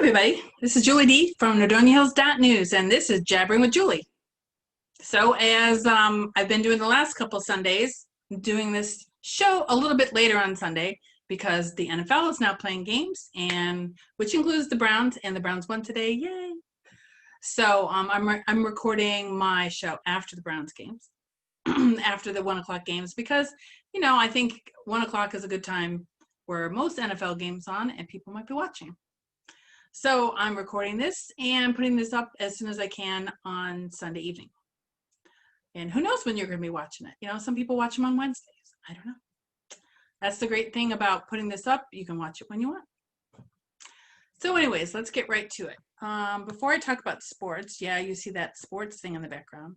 everybody, this is Julie D from NordoniaHills.news, and this is Jabbering with Julie. So as I've been doing the last couple Sundays, doing this show a little bit later on Sunday because the NFL is now playing games, and which includes the Browns, and the Browns won today, yay! So I'm recording my show after the Browns games, after the 1 o'clock games, because I think 1 o'clock is a good time where most NFL games on and people might be watching. So I'm recording this and putting this up as soon as I can on Sunday evening. And who knows when you're going to be watching it? Some people watch them on Wednesdays. I don't know. That's the great thing about putting this up. You can watch it when you want. So anyways, let's get right to it. Before I talk about sports, yeah, you see that sports thing in the background.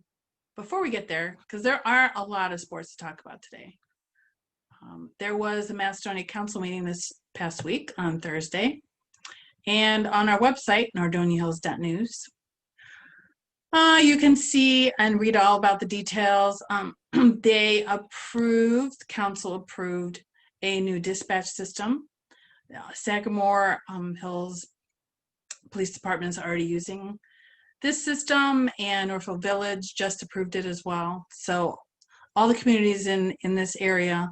Before we get there, because there are a lot of sports to talk about today. There was a Macedonia Council meeting this past week on Thursday. And on our website, NordoniaHills.news, you can see and read all about the details. Council approved a new dispatch system. Sagamore Hills Police Department is already using this system, and Northfield Village just approved it as well. So all the communities in this area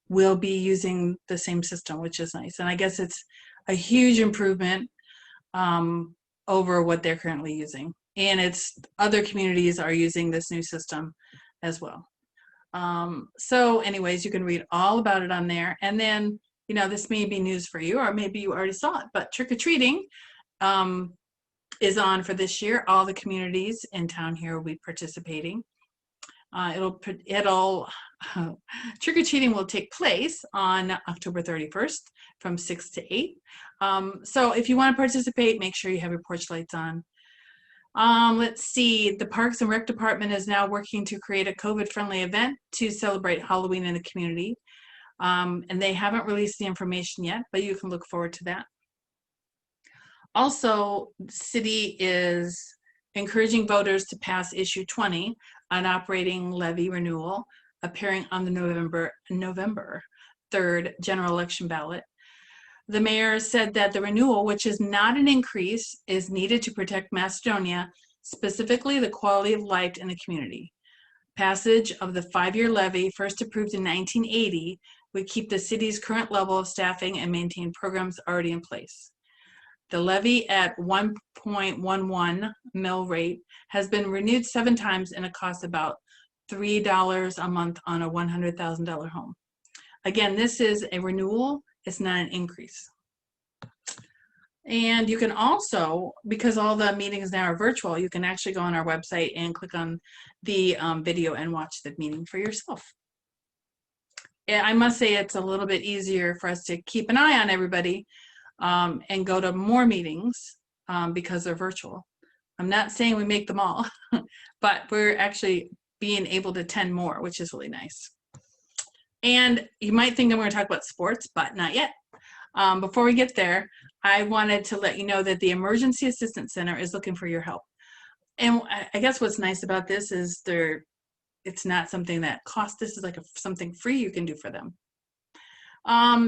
will be using the same system, which is nice. And I guess it's a huge improvement over what they're currently using. And other communities are using this new system as well. So anyways, you can read all about it on there. And then, this may be news for you, or maybe you already saw it, but trick-or-treating is on for this year. All the communities in town here will be participating. Trick-or-treating will take place on October 31st from 6 to 8. So if you want to participate, make sure you have your porch lights on. Let's see, the Parks and Rec Department is now working to create a COVID-friendly event to celebrate Halloween in the community. And they haven't released the information yet, but you can look forward to that. Also, the city is encouraging voters to pass issue 20 on operating levy renewal, appearing on the November 3rd general election ballot. The mayor said that the renewal, which is not an increase, is needed to protect Macedonia, specifically the quality of life in the community. Passage of the 5-year levy, first approved in 1980, would keep the city's current level of staffing and maintain programs already in place. The levy at 1.11 mill rate has been renewed 7 times and it costs about $3 a month on a $100,000 home. Again, this is a renewal, it's not an increase. And you can also, because all the meetings now are virtual, you can actually go on our website and click on the video and watch the meeting for yourself. I must say it's a little bit easier for us to keep an eye on everybody and go to more meetings because they're virtual. I'm not saying we make them all, but we're actually being able to attend more, which is really nice. And you might think I'm going to talk about sports, but not yet. Before we get there, I wanted to let you know that the Emergency Assistance Center is looking for your help. And I guess what's nice about this is it's not something that costs. This is like something free you can do for them.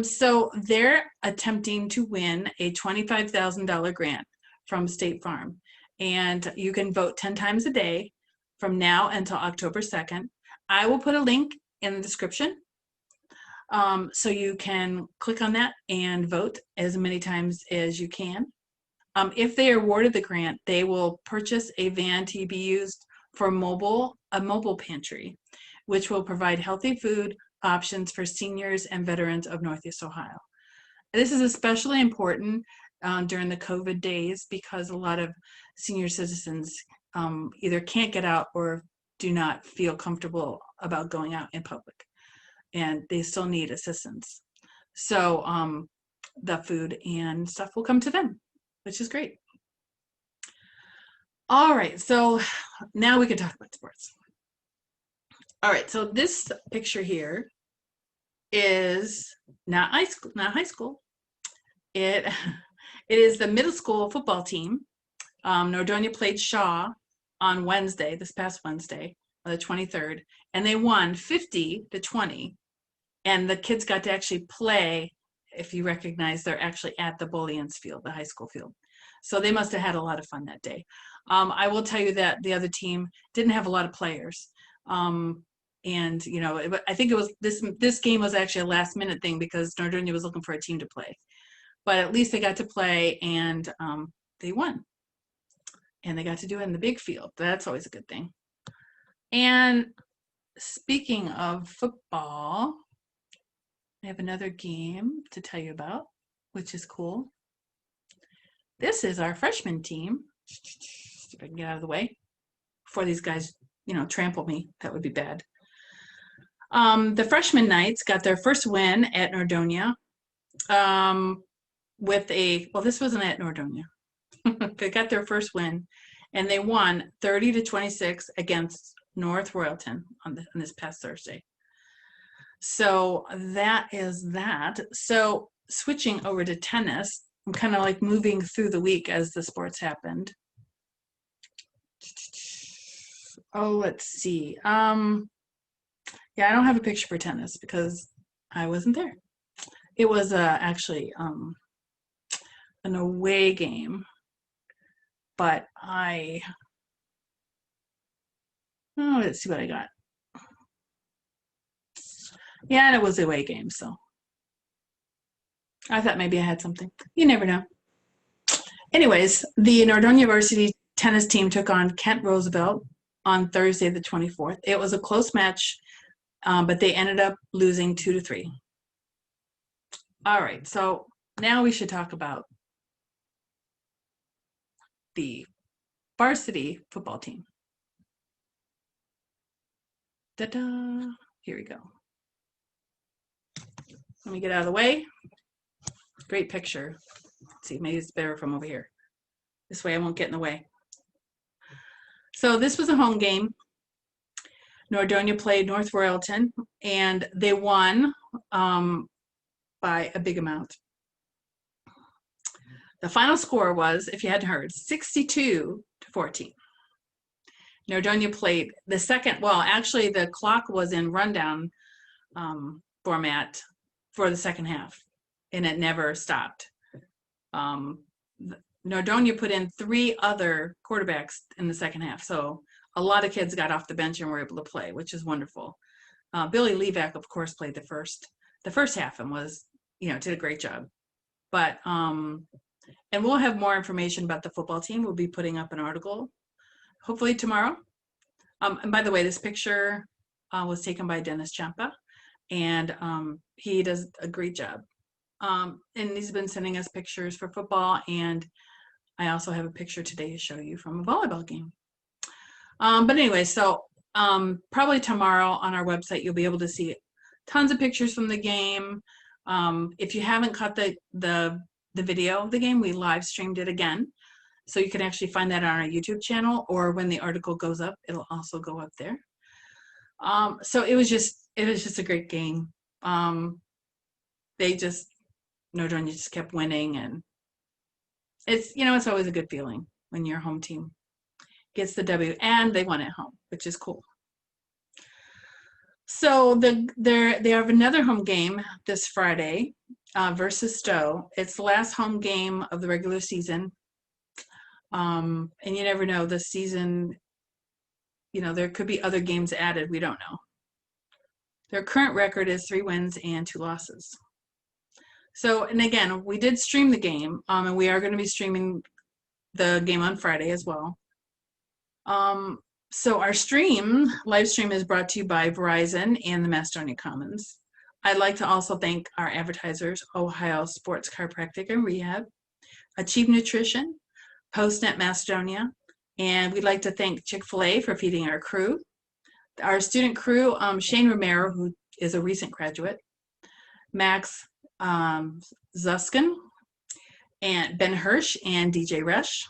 So they're attempting to win a $25,000 grant from State Farm. And you can vote 10 times a day from now until October 2nd. I will put a link in the description. So you can click on that and vote as many times as you can. If they are awarded the grant, they will purchase a van to be used for a mobile pantry, which will provide healthy food options for seniors and veterans of Northeast Ohio. This is especially important during the COVID days because a lot of senior citizens either can't get out or do not feel comfortable about going out in public, and they still need assistance. So the food and stuff will come to them, which is great. All right, so now we can talk about sports. All right, so this picture here is not high school. It is the middle school football team. Nordonia played Shaw on Wednesday, this past Wednesday, the 23rd, and they won 50-20. And the kids got to actually play. If you recognize, they're actually at the Bullions field, the high school field. So they must have had a lot of fun that day. I will tell you that the other team didn't have a lot of players. And you know, I think it was this game was actually a last minute thing because Nordonia was looking for a team to play. But at least they got to play, and they won. And they got to do it in the big field. That's always a good thing. And speaking of football, I have another game to tell you about, which is cool. This is our freshman team. See if I can get out of the way before these guys, you know, trample me. That would be bad. The freshman Knights got their first win at Nordonia with a, well, this wasn't at Nordonia. They got their first win, and they won 30-26 against North Royalton on this past Thursday. So that is that. So switching over to tennis, I'm kind of like moving through the week as the sports happened. Oh, let's see. Yeah, I don't have a picture for tennis because I wasn't there. It was actually an away game, but let's see what I got. Yeah, and it was a away game, so I thought maybe I had something. You never know. Anyways, the Nordonia Varsity tennis team took on Kent Roosevelt on Thursday the 24th. It was a close match, but they ended up losing 2-3. All right, so now we should talk about the varsity football team. Ta-da! Here we go. Let me get out of the way. Great picture. Let's see, maybe it's better from over here. This way I won't get in the way. So this was a home game. Nordonia played North Royalton, and they won by a big amount. The final score was, if you hadn't heard, 62-14. Nordonia played the second, well, actually the clock was in rundown format for the second half, and it never stopped. Nordonia put in 3 other quarterbacks in the second half, so a lot of kids got off the bench and were able to play, which is wonderful. Billy Levac, of course, played the first half and was, you know, did a great job. But and we'll have more information about the football team. We'll be putting up an article, hopefully tomorrow. And by the way, this picture was taken by Dennis Champa, and he does a great job. And he's been sending us pictures for football, and I also have a picture today to show you from a volleyball game. But anyway, so probably tomorrow on our website, you'll be able to see tons of pictures from the game. If you haven't caught the video of the game, we live streamed it again. So you can actually find that on our YouTube channel, or when the article goes up, it'll also go up there. So it was just a great game. Nordonia just kept winning, and it's, you know, it's always a good feeling when your home team gets the W, and they won at home, which is cool. So they have another home game this Friday versus Stowe. It's the last home game of the regular season. And you never know, this season, you know, there could be other games added. We don't know. Their current record is 3 wins and 2 losses. So, and again, we did stream the game, and we are going to be streaming the game on Friday as well. So our live stream is brought to you by Verizon and the Macedonia Commons. I'd like to also thank our advertisers, Ohio Sports Chiropractic and Rehab, Achieve Nutrition, PostNet Macedonia, and we'd like to thank Chick-fil-A for feeding our crew. Our student crew, Shane Romero, who is a recent graduate, Max Zuskin, and Ben Hirsch, and DJ Rush.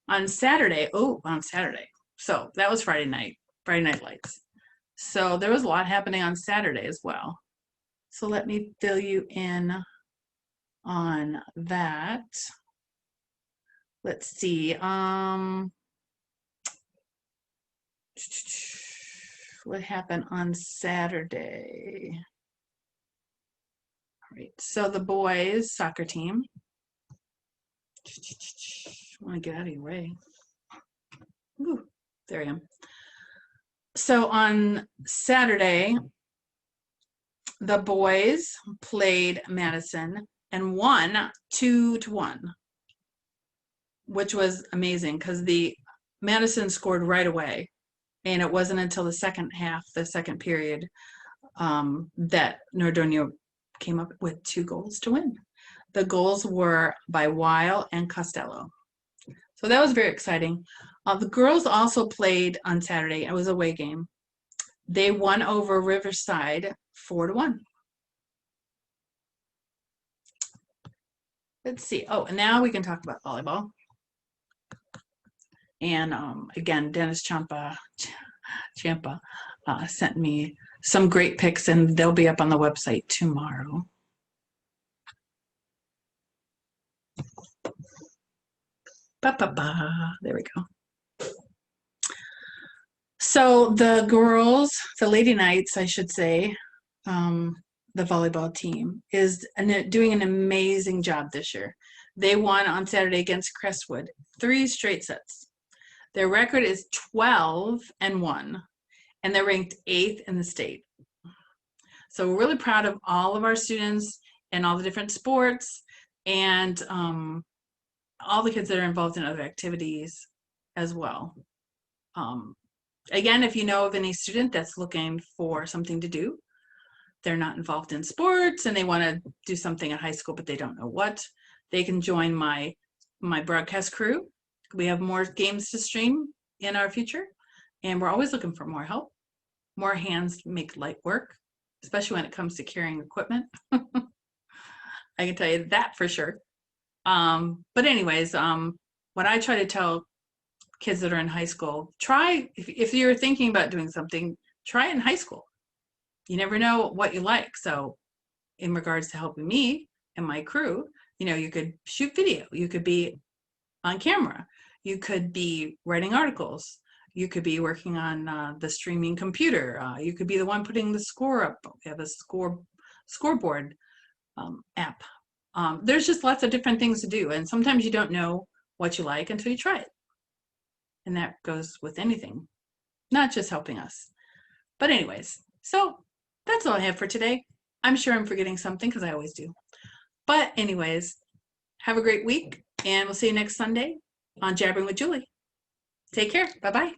On Saturday, so that was Friday Night Lights. So there was a lot happening on Saturday as well. So let me fill you in on that. Let's see. What happened on Saturday? All right. So the boys soccer team I want to get out of your way. Ooh, there I am. So on Saturday, the boys played Madison and won 2-1, which was amazing because the Madison scored right away. And it wasn't until the second half, the second period, that Nordonio came up with 2 goals to win. The goals were by Weil and Costello. So that was very exciting. The girls also played on Saturday. It was a away game. They won over Riverside 4-1. Let's see. Oh, and now we can talk about volleyball. And again, Dennis Champa sent me some great pics, and they'll be up on the website tomorrow. There we go. So the girls, the Lady Knights, I should say, the volleyball team is doing an amazing job this year. They won on Saturday against Crestwood, 3 straight sets. Their record is 12-1, and they're ranked 8th in the state. So we're really proud of all of our students and all the different sports, and all the kids that are involved in other activities as well. Again, if you know of any student that's looking for something to do, they're not involved in sports and they want to do something at high school but they don't know what, they can join my broadcast crew. We have more games to stream in our future, and we're always looking for more help. More hands make light work, especially when it comes to carrying equipment. I can tell you that for sure. But anyways, what I try to tell kids that are in high school, try, if you're thinking about doing something, try it in high school. You never know what you like. So in regards to helping me and my crew, you know, you could shoot video, you could be on camera, you could be writing articles, you could be working on the streaming computer, you could be the one putting the score up. We have a scoreboard app. There's just lots of different things to do, and sometimes you don't know what you like until you try it. And that goes with anything, not just helping us. But anyways, so that's all I have for today. I'm sure I'm forgetting something because I always do. But anyways, have a great week, and we'll see you next Sunday on Jabbering with Julie. Take care. Bye-bye.